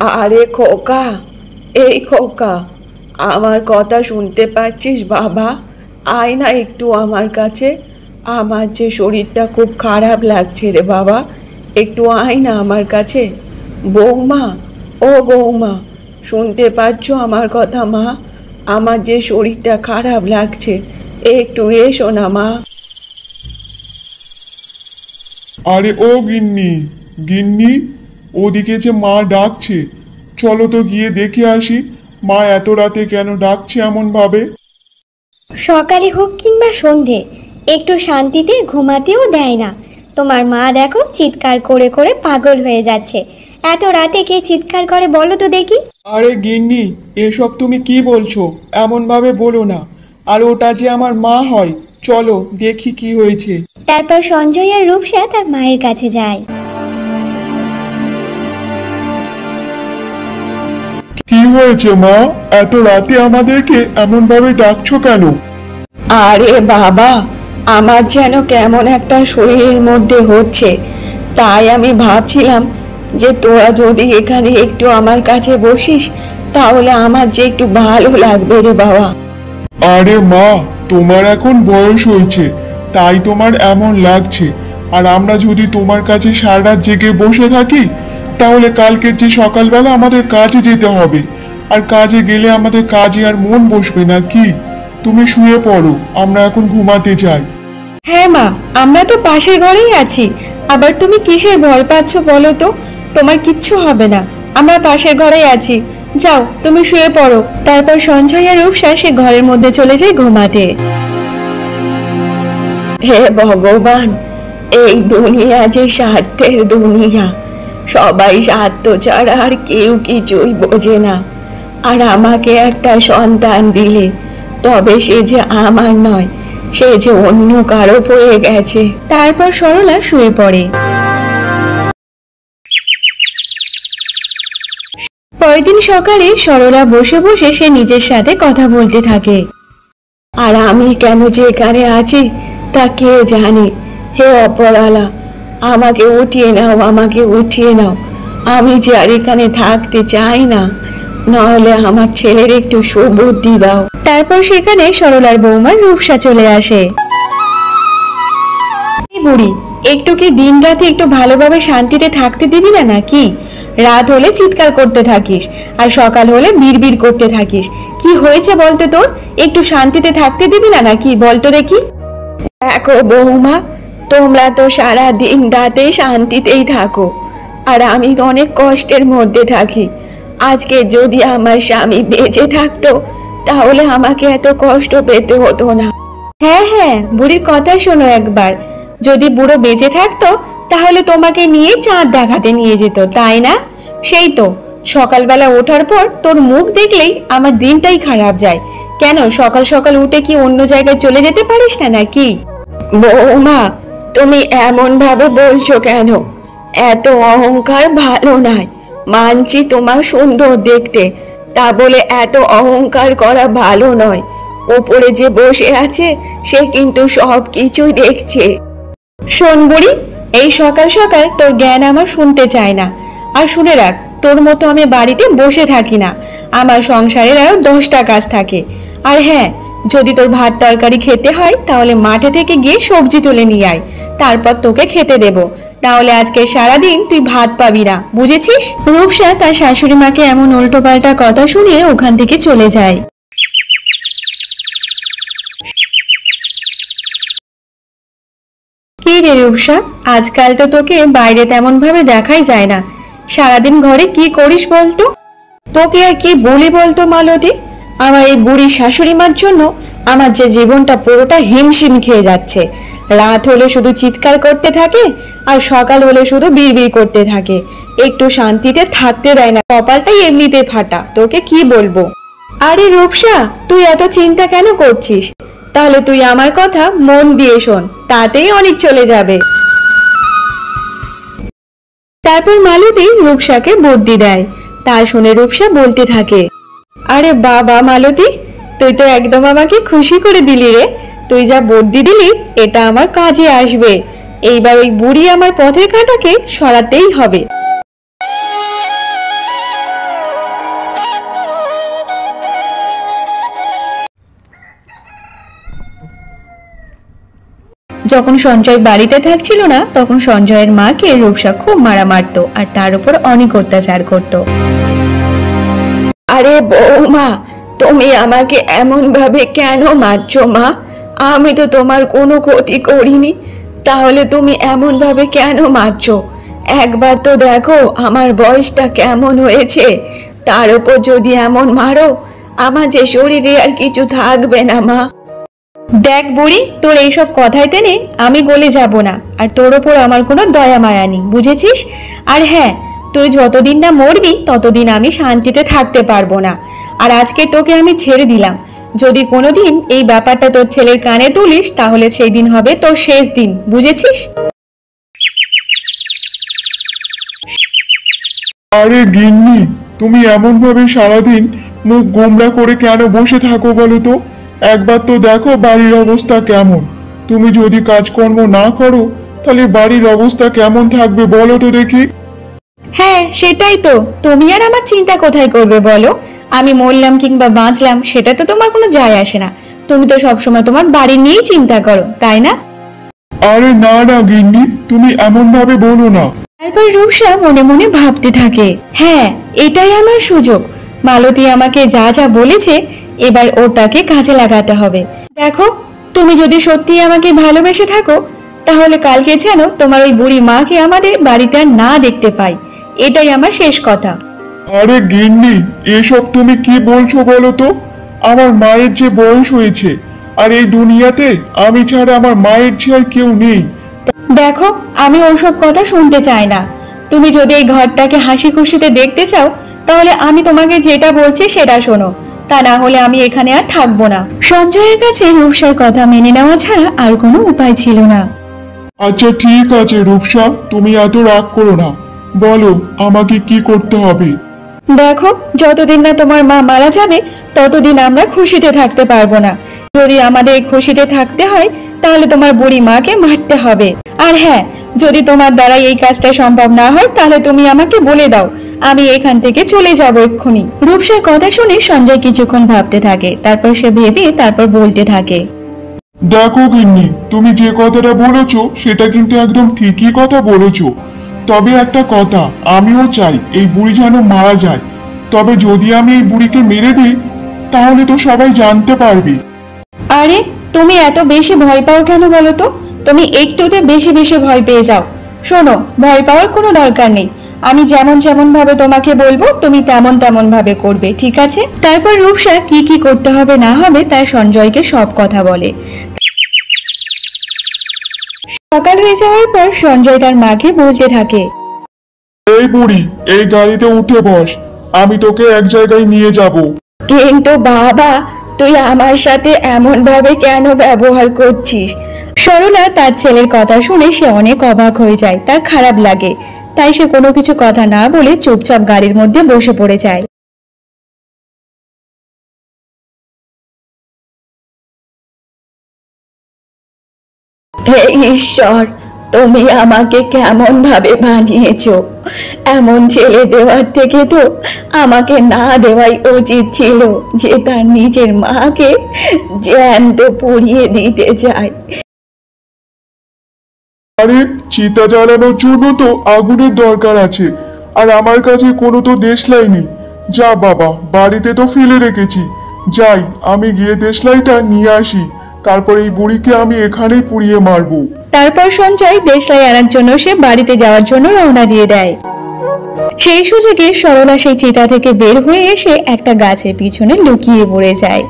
আরে খোকা, এই খোকা, আমার কথা শুনতে পাচ্ছিস বাবা? আয় না একটু আমার কাছে। আমার যে শরীরটা খুব খারাপ লাগছে রে বাবা, একটু আয় না আমার কাছে। বৌমা, ও বৌমা, শুনতে পাচ্ছ আমার কথা মা? আমার যে শরীরটা খারাপ লাগছে, একটু এসো না মা। আরে ও গিন্নি, গিন্নি, ওদিকে যে মা ডাকছে, চলো তো গিয়ে দেখে আসি মা এত রাতে কেন ডাকছে এমন ভাবে। সকালে হোক কিংবা সন্ধে একটু শান্তিতে ঘুমাতেও দেয় না। তোমার মা দেখো চিৎকার করে করে পাগল হয়ে যাচ্ছে। এত রাতে কে চিৎকার করে বলো তো দেখি? আরে গিন্নি, এসব তুমি কি বলছো? এমন ভাবে বলো না। আর ওটা যে আমার মা হয়, চলো দেখি কি হয়েছে। তারপর সঞ্জয় আর রূপসা তার মায়ের কাছে যায়। কি হয়েছে মা? এত রাতে আমাদেরকে এমন ভাবে ডাকছো কেন? আরে বাবা, আমার যেন কেমন একটা শরীরের মধ্যে হচ্ছে, তাই আমি ভাবছিলাম যে তোরা যদি এখানে একটু আমার কাছে বসিস তাহলে আমার যে একটু ভালো লাগবে রে বাবা। আরে মা, তোমার এখন বয়স হয়েছে, তাই তোমার এমন লাগছে। আর আমরা যদি তোমার কাছে সারা রাত জেগে বসে থাকি, তাহলে কালকে যে সকালবেলা আমাদের কাজে যেতে হবে, আর কাজে গেলে আমাদের কাজে আর মন বসবে না কি? তুমি শুয়ে পড়ো, আমরা এখন ঘুমাতে যাই। হ্যাঁ মা, আমরা তো পাশের ঘরেই আছি, আবার তুমি কিসের ভয় পাচ্ছ বলো তো? তোমার কিচ্ছু হবে না, আমরা পাশের ঘরেই আছি। যাও তুমি শুয়ে পড়ো। তারপর সঞ্জয় আর রূপসা সে ঘরের মধ্যে চলে যায় ঘুমাতে। হে ভগবান, এই দুনিয়া যে স্বার্থের দুনিয়া, সবাই স্বার্থ ছাড়া আর কেউ কিছুই বোঝে না। আর আমাকে একটা সন্তান দিলে, তবে সে যে আমার নয়, সে যে অন্য কারো হয়ে গেছে। তারপর সরলা শুয়ে পড়ে। পরের দিন সকালে সরলা বসে বসে সে নিজের সাথে কথা বলতে থাকে। আর আমি কেন যে এখানে আছি তা কে জানে। হে অপরালা, আমাকে উঠিয়ে নাও, আমাকে উঠিয়ে নাও। আমি যে আর এখানে থাকতে চাই না, নাহলে আমার ছেলের একটু সুবুদ্ধি দাও। তারপর সেখানে সরলার বৌমা রূপসা চলে আসে। বুড়ি, একটু কি দিন রাতে একটু ভালোভাবে শান্তিতে থাকতে দিবি না নাকি? রাত হলে চিৎকার করতে থাকিস, আর সকাল হলে বিড়বিড় করতে থাকিস। কি হয়েছে বলতো তোর? একটু শান্তিতে থাকতে দিবি না নাকি বলতো দেখি? দেখো বৌমা, তোমরা তো সারা দিন রাতে শান্তিতেই থাকো, আর আমি তো অনেক কষ্টের মধ্যে থাকি। আজকে যদি আমার স্বামী বেঁচে থাকতো তাহলে আমাকে এত কষ্ট পেতে হতো না। হ্যাঁ হ্যাঁ, বুড়ির কথা শোনো একবার। যদি বুড়ো বেঁচে থাকতো তাহলে তোমাকে নিয়ে চাঁদ দেখাতে নিয়ে যেত, তাই না? সেই তো, সকালবেলা ওঠার পর তোর মুখ দেখলেই আমার দিনটাই খারাপ যায়। কেন সকাল সকাল উঠে কি অন্য জায়গায় চলে যেতে পারিস না নাকি? বৌমা, তুমি এমন ভাবে বলছো কেন? এত অহংকার ভালো নয়। মানছি তোমার সুন্দর দেখতে, তা বলে এত অহংকার করা ভালো নয়। উপরে যে বসে আছে সে কিন্তু সব কিছুই দেখছে। শোন বুড়ি, এই সকাল সকাল তোর জ্ঞান আমার শুনতে চায় না। আর শুনে রাখ, তোর মতো আমি বাড়িতে বসে থাকি না। আমার সংসারের আরো 10টা কাজ থাকে। আর হ্যাঁ, যদি তোর ভাত তরকারি খেতে হয় তাহলে মাঠে থেকে গিয়ে সবজি তুলে নিয়ে আয়, তারপর তোকে খেতে দেব। তাহলে আজকে সারাদিন তুই ভাত পাবি না, বুঝেছিস? রূপসা তার শাশুড়ি মাকে এমন উল্টোপাল্টা কথা শুনিয়ে ওখান থেকে চলে যায়। কি রে রূপসা, আজকাল তো তোকে বাইরে তেমন ভাবে দেখাই যায় না। সারাদিন ঘরে কি করিস বলতো? তোকে আর কি বলি বলতো মালতী? আমার এই বুড়ি শাশুড়ি মার জন্য আমার যে জীবনটা পুরোটা হিমশিম খেয়ে যাচ্ছে। রাত হলে শুধু চিৎকার করতে থাকে, আর সকাল হলে শুধু বিড়বিড় করতে থাকে। একটু শান্তিতে থাকতে দেয় না, কপালটাই এমনিতে ফাটা। তোকে কি বলবো? আরে রূপসা, তুই এত চিন্তা কেন করছিস? তাহলে তুই আমার কথা মন দিয়ে শোন, তাতেই অনেক চলে যাবে। তারপর মালতী রূপসাকে বুদ্ধি দেয়। তা শুনে রূপসা বলতে থাকে, আরে বাবা মালতী, তুই তো একদম আমাকে খুশি করে দিলি রে। তুই যা বুদ্ধি দিলি এটা আমার কাজে আসবে। এইবার ওই বুড়ি আমার পথের কাঁটাকে সরাতেই হবে। যখন সঞ্জয় বাড়িতে থাকছিল না তখন সঞ্জয়ের মাকে রূপসা খুব মারা মারতো আর তার উপর অনেক অত্যাচার করত। আরে বৌমা, তুমি আমাকে এমন ভাবে কেন মারছো মা? আমি তো তোমার কোনো ক্ষতি করিনি, তাহলে তুমি এমন ভাবে কেন মারছো? একবার তো দেখো আমার বয়সটা কেমন হয়েছে, তার উপর যদি এমন মারো আমার যে শরীরে আর কিছু থাকবে না মা। দেখ বুড়ি, তোর এইসব কথায় টেনে আমি গলে যাব না, আর তোর ওপর আমার কোনো দয়া মায়া নেই, বুঝেছিস? আর হ্যাঁ, তুই যতদিন না মরবি ততদিন আমি শান্তিতে থাকতে পারবো না। আর আজকে তোকে আমি ছেড়ে দিলাম, যদি কোনোদিন এই ব্যাপারটা তোর ছেলের কানে তুলিস তাহলে সেই দিন হবে তোর শেষ দিন, বুঝেছিস? আরে গিন্নি, তুমি এমন ভাবে সারাদিন মুখ গোমড়া করে কেন বসে থাকো বলো তো? একবার তো দেখো বাড়ির অবস্থা কেমন। তুমি যদি কাজকর্ম না করো তাহলে বাড়ির অবস্থা কেমন থাকবে বলো তো দেখি। হ্যাঁ সেটাই তো, তুমি আর আমার চিন্তা কোথায় করবে বলো? আমি মরলাম কিংবা বাঁচলাম সেটা তো তোমার কোনো যায় আসে না। তুমি তো সবসময় তোমার বাড়ি নিয়েই চিন্তা করো, তাই না? আরে না না গিন্নি, তুমি এমন ভাবে বলো না। তারপর রূপসা মনে মনে ভাবতে থাকে, হ্যাঁ এটাই আমার সুযোগ। মালতী আমাকে যা যা বলেছে এবার ওটাকে কাজে লাগাতে হবে। দেখো, তুমি যদি সত্যি আমাকে ভালোবেসে থাকো তাহলে কালকে যেন তোমার ওই বুড়ি মাকে আমাদের বাড়িতে আর না দেখতে পাই, এটাই আমার শেষ কথা। আরে গিন্নি, এসব তুমি কি বলছো বলো তো? আমার মায়ের যে বয়স হয়েছে, আর এই দুনিয়াতে আমি ছাড়া আমার মায়ের যে আর কেউ নেই। দেখো, আমি ওসব কথা শুনতে চাই না। তুমি যদি এই ঘরটাকে হাসি খুশিতে দেখতে চাও তাহলে আমি তোমাকে যেটা বলছি সেটা শোনো, তা না হলে আমি এখানে আর থাকবো না। সঞ্জয়ের কাছে রূপসার কথা মেনে নেওয়া ছাড়া আর কোনো উপায় ছিল না। আচ্ছা ঠিক আছে রূপসা, তুমি এত রাগ করো না, বলো আমাকে কি করতে হবে। দেখো, যতদিন না তোমার মা মারা যাবে ততদিন আমরা খুশিতে থাকতে পারবো না। যদি আমাদের খুশিতে থাকতে হয় তাহলে তোমার বুড়ি মাকে মারতে হবে। আর হ্যাঁ, যদি তোমার দ্বারা এই কাজটা সম্ভব না হয় তাহলে তুমি আমাকে বলে দাও, আমি এখান থেকে চলে যাব এক্ষুনি। রূপসার কথা শুনে সঞ্জয় কিছুক্ষণ ভাবতে থাকে, তারপর সে ভেবে তারপর বলতে থাকে, দেখো গিন্নি, তুমি যে কথাটা বলেছো সেটা কিন্তু একদম ঠিকই কথা বলেছো। তবে একটা কথা, আমিও চাই এই বুড়ি যেন মারা যায়। তবে যদি আমি এই বুড়িকে মেরে দিই তাহলে তো সবাই জানতে পারবে। আরে তুমি এত বেশি ভয় পাও কেন বলো তো? তুমি একটুতে বেশি বেশি ভয় পেয়ে যাও। শোনো, ভয় পাওয়ার কোনো দরকার নেই। আমি যেমন যেমন ভাবে তোমাকে বলবো তুমি তেমন তেমন ভাবে করবে, ঠিক আছে? তারপর রূপসা কি কি করতে হবে না হবে তাই সঞ্জয়কে সব কথা বলে। সকাল হয়ে যাওয়ার পর সঞ্জয় তার মাকে বলতে থাকে, এই বুড়ি, এই গাড়িতে উঠে বস, আমি তোকে এক জায়গায় নিয়ে যাব। কিন্তু বাবা, তুই আমার সাথে এমন ভাবে কেন ব্যবহার করছিস? সরলা তার ছেলের কথা শুনে সে অনেক অবাক হয়ে যায়, তার খারাপ লাগে। তাই সে কোনো কিছু কথা না বলে চুপচাপ গাড়ির মধ্যে বসে পড়ে যায়। হে ঈশ্বর, তুমি আমাকে কেমন ভাবে বানিয়েছো? এমন ছেলে দেওয়ার থেকে তো আমাকে না দেওয়াই উচিত ছিল, যে তার নিজের মাকে জ্যান্ত পুড়িয়ে দিতে চায়। আরে চিতা জ্বালানোর জন্য তো আগুনের দরকার আছে, আর আমার কাছে কোনো তো দেশলাই নেই। যা বাবা, বাড়িতে তো ফেলে রেখেছি, যাই আমি গিয়ে দেশলাইটা নিয়ে আসি, তারপর এই বুড়িকে আমি এখানেই পুড়িয়ে মারবো। তারপর সঞ্জয় দেশলাই আনার জন্য সে বাড়িতে যাওয়ার জন্য রওনা দিয়ে দেয়। সেই সুযোগে সরলা সেই চিতা থেকে বের হয়ে এসে একটা গাছের পিছনে লুকিয়ে পড়ে যায়।